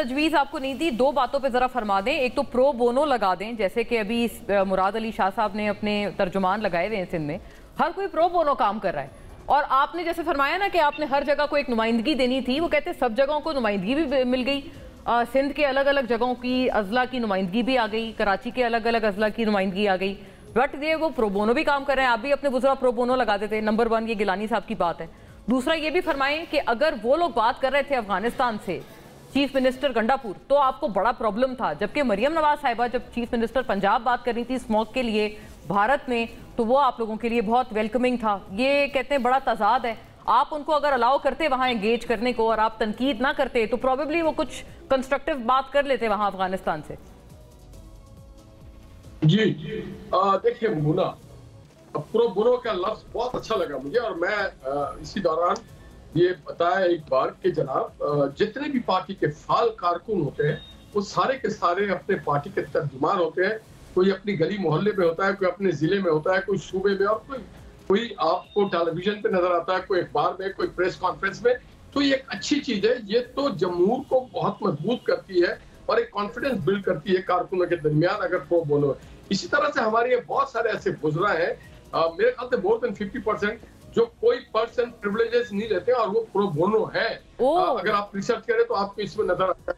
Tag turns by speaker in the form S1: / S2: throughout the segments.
S1: तजवीज़ आपको नहीं दी, दो बातों पे ज़रा फरमा दें। एक तो प्रो बोनो लगा दें, जैसे कि अभी मुराद अली शाह साहब ने अपने तर्जुमान लगाए हुए हैं सिंध में, हर कोई प्रो बोनो काम कर रहा है। और आपने जैसे फरमाया ना कि आपने हर जगह को एक नुमाइंदगी देनी थी, वो कहते हैं सब जगहों को नुमाइंदगी भी मिल गई। सिंध के अलग अलग जगहों की अजला की नुमाइंदगी भी आ गई, कराची के अलग अलग अजला की नुमाइंदगी आ गई, बट ये वो प्रो बोनो भी काम कर रहे हैं। आप भी अपने बुजुर्ग प्रो बोनो लगा देते। नंबर 1 ये गिलानी साहब की बात है। दूसरा ये भी फरमाएं कि अगर वो लोग बात कर रहे थे अफगानिस्तान से चीफ मिनिस्टर गंडापुर, तो आपको बड़ा प्रॉब्लम था, जबकि मरियम नवाज साहिबा जब चीफ मिनिस्टर पंजाब बात कर रही थी स्मॉग के लिए भारत में, तो वो आप लोगों के लिए बहुत वेलकमिंग था। ये कहते हैं बड़ा तजाद है। आप उनको अगर अलाउ करते वहां एंगेज करने को और आप तनकीद ना करते, तो प्रॉबेबली वो कुछ कंस्ट्रक्टिव बात कर लेते वहां अफगानिस्तान से।
S2: जी देखिए मुना, प्रो बोनो का लफ्ज बहुत अच्छा लगा मुझे, और मैं इसी दौरान ये बताया एक बार कि जनाब जितने भी पार्टी के फाल कारकुन होते हैं वो सारे के सारे अपने पार्टी के तर्जुमान होते हैं। कोई अपनी गली मोहल्ले में होता है, कोई अपने जिले में होता है, कोई सूबे में, और कोई आपको टेलीविजन पे नजर आता है, कोई अखबार में, कोई प्रेस कॉन्फ्रेंस में। तो ये एक अच्छी चीज है, ये तो जमहूर को बहुत मजबूत करती है और एक कॉन्फिडेंस बिल्ड करती है कारकुनों के दरमियान अगर प्रो बोनो है। इसी तरह से हमारे बहुत सारे ऐसे गुजरा है, मेरे ख्याल से मोर देन 50% जो कोई पर्सन प्रिविलेजेस नहीं लेते और वो प्रो बोनो है। अगर आप रिसर्च करें तो आपको इसमें नजर आता है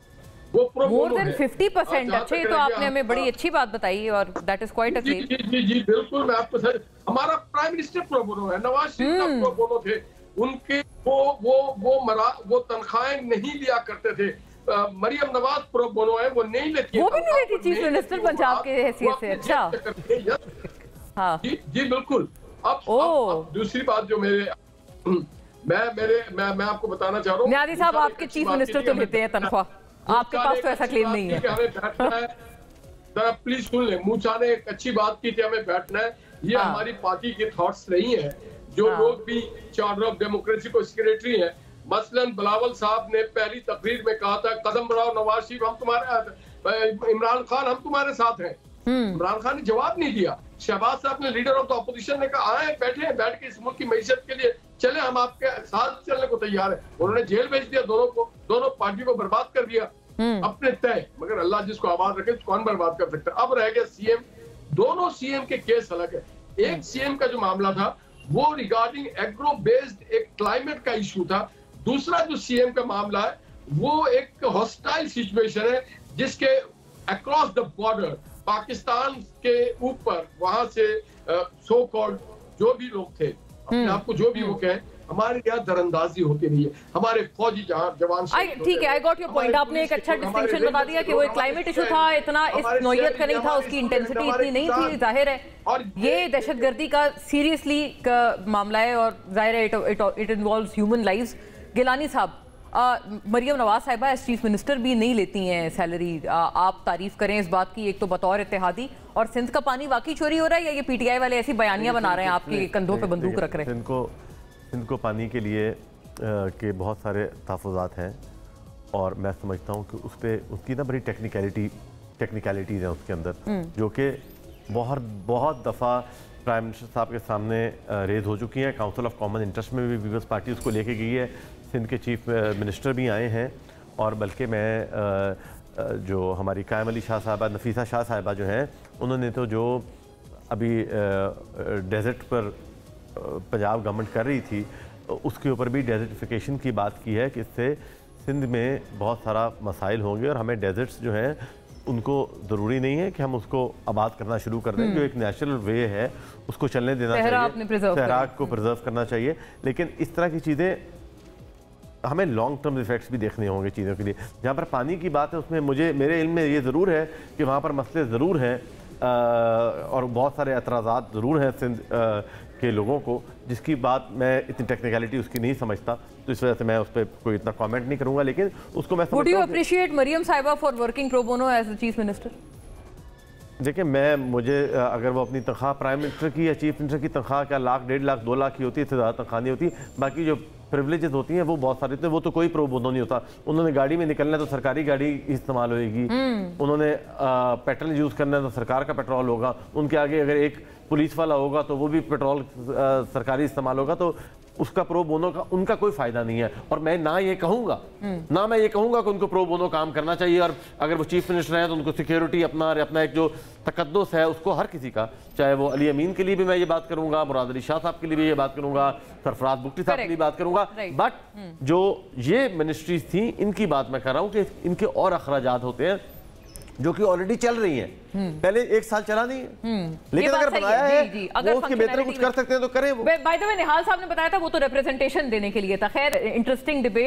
S2: वो प्रो बोनो है।
S1: More than 50%। अच्छा, ये तो आपने हमें बड़ी अच्छी बात बताई और that is quite a claim.
S2: जी बिल्कुल, मैं आपको सर, हमारा प्राइम मिनिस्टर प्रो बोनो है, नवाज शरीफ प्रो बोनो थे। उनके वो तनख्वाहें नहीं लिया करते थे। मरियम नवाज प्रो बोनो है, वो नहीं लेती,
S1: वो भी नहीं लेती चीफ मिनिस्टर पंजाब के हैसियत से। अच्छा हाँ
S2: जी बिल्कुल। अब दूसरी बात जो मैं आपको बताना चाह रहा हूँ,
S1: नियाज़ी साहब आपके चीफ मिनिस्टर तो लेते हैं तनख्वाह, आपके पास तो ऐसा क्लेम नहीं है।
S2: हमें बैठना है, जरा प्लीज सुन ले। मूसा ने एक अच्छी बात की थी, हमें बैठना है। ये हमारी पार्टी के थॉट्स नहीं है। जो लोग भी चार्टर ऑफ डेमोक्रेसी को सेक्रेटरी है, मसलन बिलावल साहब ने पहली तकरीर में कहा था कदम बढ़ाओ नवाज शरीफ हम तुम्हारे, इमरान खान हम तुम्हारे साथ हैं। इमरान खान ने जवाब नहीं दिया। शहबाज साहब ने, लीडर ऑफ द ऑपोजिशन, ने कहा आए बैठ के इस मुल्क की मईशत के लिए चले, हम आपके साथ चलने को तैयार है। उन्होंने जेल भेज दिया दोनों को, दोनों पार्टी को बर्बाद कर दिया अपने तय। मगर अल्लाह जिसको आबाद रखे कौन बर्बाद कर सकता है। अब रह गया सीएम। दोनों सीएम के केस अलग है। एक सीएम का जो मामला था वो रिगार्डिंग एग्रो बेस्ड एक क्लाइमेट का इशू था। दूसरा जो सीएम का मामला है वो एक हॉस्टाइल सिचुएशन है, जिसके अक्रॉस द बॉर्डर पाकिस्तान के ऊपर वहां से सो कॉल्ड जो भी लोग थे, अपने आपको जो भी वो कहें, हमारे यहाँ दरअंदाजी होती नहीं है। हमारे फौजी जवान,
S1: ठीक है, आई गॉट योर पॉइंट। आपने एक अच्छा डिस्टिंक्शन बता दिया कि वो एक क्लाइमेट इशू था, इतना इस नौयत का नहीं था, उसकी इंटेंसिटी इतनी नहीं थी। जाहिर है और ये दहशतगर्दी का सीरियसली का मामला है और जाहिर है it involves human lives. Gilani साहब, मरियम नवाज साहिबा एज चीफ मिनिस्टर भी नहीं लेती हैं सैलरी, आप तारीफ करें इस बात की, एक तो बतौर इत्तेहादी, और सिंध का पानी वाकई चोरी हो रहा है या ये पीटीआई वाले ऐसी बयानियां बना रहे हैं, आपके कंधों पे बंदूक रख रहे हैं?
S3: सिंध को पानी के लिए के बहुत सारे तहफ़्फ़ुज़ात हैं और मैं समझता हूँ कि उस पर उसकी ना बड़ी टेक्निकलिटीज़ हैं उसके अंदर, जो कि बहुत दफ़ा प्राइम मिनिस्टर साहब के सामने रेज हो चुकी हैं। काउंसिल ऑफ कॉमन इंटरेस्ट में भी पीपल्स पार्टी उसको लेके गई है। सिंध के चीफ मिनिस्टर भी आए हैं और बल्कि मैं जो हमारी कायम अली शाह साहबा, नफीसा शाह साहबा जो हैं, उन्होंने तो जो अभी डेजर्ट पर पंजाब गवर्नमेंट कर रही थी उसके ऊपर भी डेजर्टिफिकेशन की बात की है कि इससे सिंध में बहुत सारा मसाइल होंगे और हमें डेजर्ट्स जो हैं उनको ज़रूरी नहीं है कि हम उसको आबाद करना शुरू कर दें। जो एक नेचुरल वे है उसको चलने देना चाहिए, सहरा को प्रिजर्व करना चाहिए। लेकिन इस तरह की चीज़ें हमें लॉन्ग टर्म इफेक्ट्स भी देखने होंगे चीज़ों के लिए। जहाँ पर पानी की बात है उसमें मेरे इल्म में ये ज़रूर है कि वहाँ पर मसले ज़रूर हैं और बहुत सारे एतराज़ात ज़रूर हैं सिंध के लोगों को, जिसकी बात मैं इतनी टेक्निकलिटी उसकी नहीं समझता, तो इस वजह से मैं उस पर कोई इतना कमेंट नहीं करूँगा। लेकिन उसको मैं
S1: वुड यू अप्रिशिएट मरियम साहिबा for working pro bono as the chief minister?
S3: देखिए मुझे अगर वो अपनी तनख्वाह प्राइम मिनिस्टर की या चीफ मिनिस्टर की तनख्वाह क्या लाख 1.5 लाख 2 लाख की होती है, इससे ज़्यादा तनख्वाह नहीं होती। बाकी जो प्रिविलेजेस होती हैं वो बहुत सारे थे, वो तो कोई प्रो बोनो नहीं होता। उन्होंने गाड़ी में निकलना है तो सरकारी गाड़ी इस्तेमाल होएगी, उन्होंने पेट्रोल यूज़ करना है तो सरकार का पेट्रोल होगा, उनके आगे अगर एक पुलिस वाला होगा तो वो भी पेट्रोल सरकारी इस्तेमाल होगा। तो उसका प्रो बोनो का उनका कोई फायदा नहीं है। और मैं ना ये कहूंगा कि उनको प्रो बोनो काम करना चाहिए, और अगर वो चीफ मिनिस्टर हैं तो उनको सिक्योरिटी अपना एक जो तकद्दुस है उसको हर किसी का, चाहे वो अली अमीन के लिए भी मैं ये बात करूंगा, मुराद अली शाह साहब के लिए भी ये बात करूंगा, सरफराज बुगटी साहब के लिए बात करूंगा, बट जो ये मिनिस्ट्रीज थी इनकी बात मैं कर रहा हूं कि इनके और अखराजात होते हैं जो कि ऑलरेडी चल रही हैं। पहले 1 साल चला नहीं है, लेकिन अगर बनाया है वो उसके बेहतर कुछ कर सकते हैं तो करें वो।
S1: बाय द वे निहाल साहब ने बताया था वो तो रिप्रेजेंटेशन देने के लिए था। खैर इंटरेस्टिंग डिबेट।